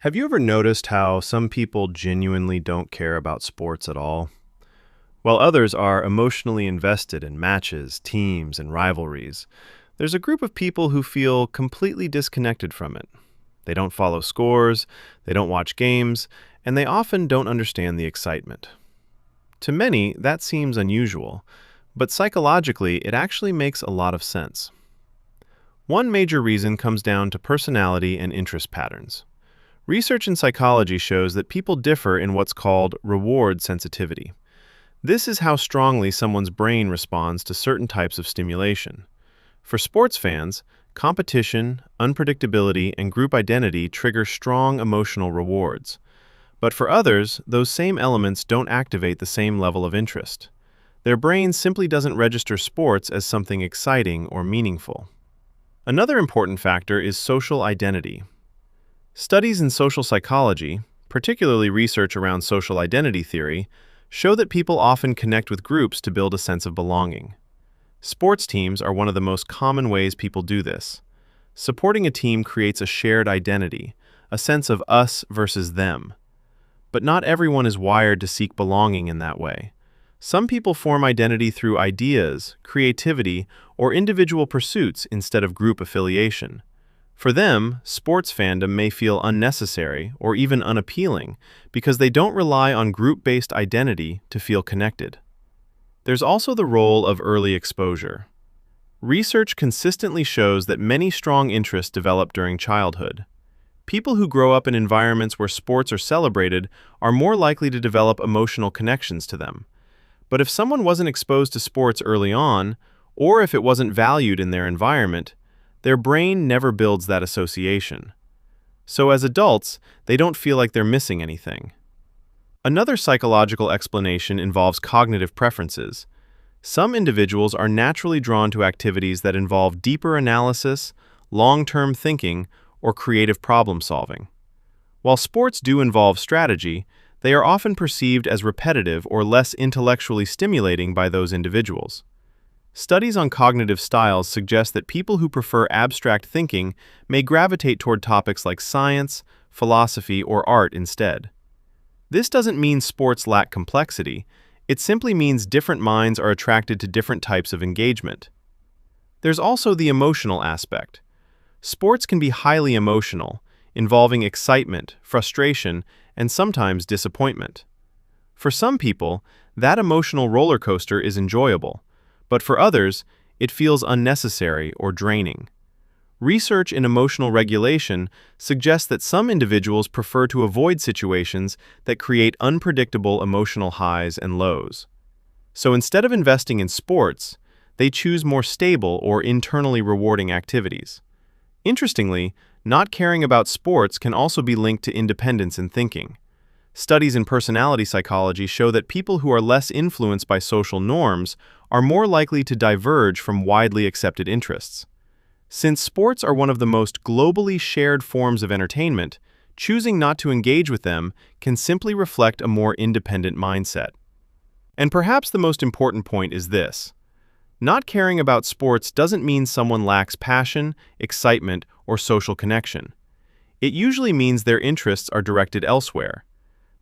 Have you ever noticed how some people genuinely don't care about sports at all, while others are emotionally invested in matches, teams, and rivalries? There's a group of people who feel completely disconnected from it. They don't follow scores, they don't watch games, and they often don't understand the excitement. To many, that seems unusual, but psychologically, it actually makes a lot of sense. One major reason comes down to personality and interest patterns. Research in psychology shows that people differ in what's called reward sensitivity. This is how strongly someone's brain responds to certain types of stimulation. For sports fans, competition, unpredictability, and group identity trigger strong emotional rewards. But for others, those same elements don't activate the same level of interest. Their brain simply doesn't register sports as something exciting or meaningful. Another important factor is social identity. Studies in social psychology, particularly research around social identity theory, show that people often connect with groups to build a sense of belonging. Sports teams are one of the most common ways people do this. Supporting a team creates a shared identity, a sense of us versus them. But not everyone is wired to seek belonging in that way. Some people form identity through ideas, creativity, or individual pursuits instead of group affiliation. For them, sports fandom may feel unnecessary or even unappealing because they don't rely on group-based identity to feel connected. There's also the role of early exposure. Research consistently shows that many strong interests develop during childhood. People who grow up in environments where sports are celebrated are more likely to develop emotional connections to them. But if someone wasn't exposed to sports early on, or if it wasn't valued in their environment, their brain never builds that association. So as adults, they don't feel like they're missing anything. Another psychological explanation involves cognitive preferences. Some individuals are naturally drawn to activities that involve deeper analysis, long-term thinking, or creative problem-solving. While sports do involve strategy, they are often perceived as repetitive or less intellectually stimulating by those individuals. Studies on cognitive styles suggest that people who prefer abstract thinking may gravitate toward topics like science, philosophy, or art instead. This doesn't mean sports lack complexity, it simply means different minds are attracted to different types of engagement. There's also the emotional aspect. Sports can be highly emotional, involving excitement, frustration, and sometimes disappointment. For some people, that emotional roller coaster is enjoyable. But for others, it feels unnecessary or draining. Research in emotional regulation suggests that some individuals prefer to avoid situations that create unpredictable emotional highs and lows. So instead of investing in sports, they choose more stable or internally rewarding activities. Interestingly, not caring about sports can also be linked to independence in thinking. Studies in personality psychology show that people who are less influenced by social norms are more likely to diverge from widely accepted interests. Since sports are one of the most globally shared forms of entertainment, choosing not to engage with them can simply reflect a more independent mindset. And perhaps the most important point is this: not caring about sports doesn't mean someone lacks passion, excitement, or social connection. It usually means their interests are directed elsewhere.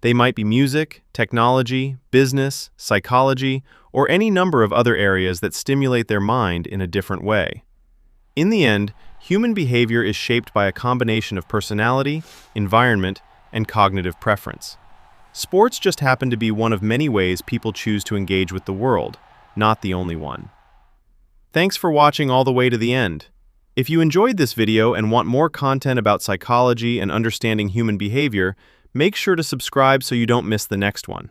They might be music, technology, business, psychology, or any number of other areas that stimulate their mind in a different way. In the end, human behavior is shaped by a combination of personality, environment, and cognitive preference. Sports just happen to be one of many ways people choose to engage with the world, not the only one. Thanks for watching all the way to the end. If you enjoyed this video and want more content about psychology and understanding human behavior, make sure to subscribe so you don't miss the next one.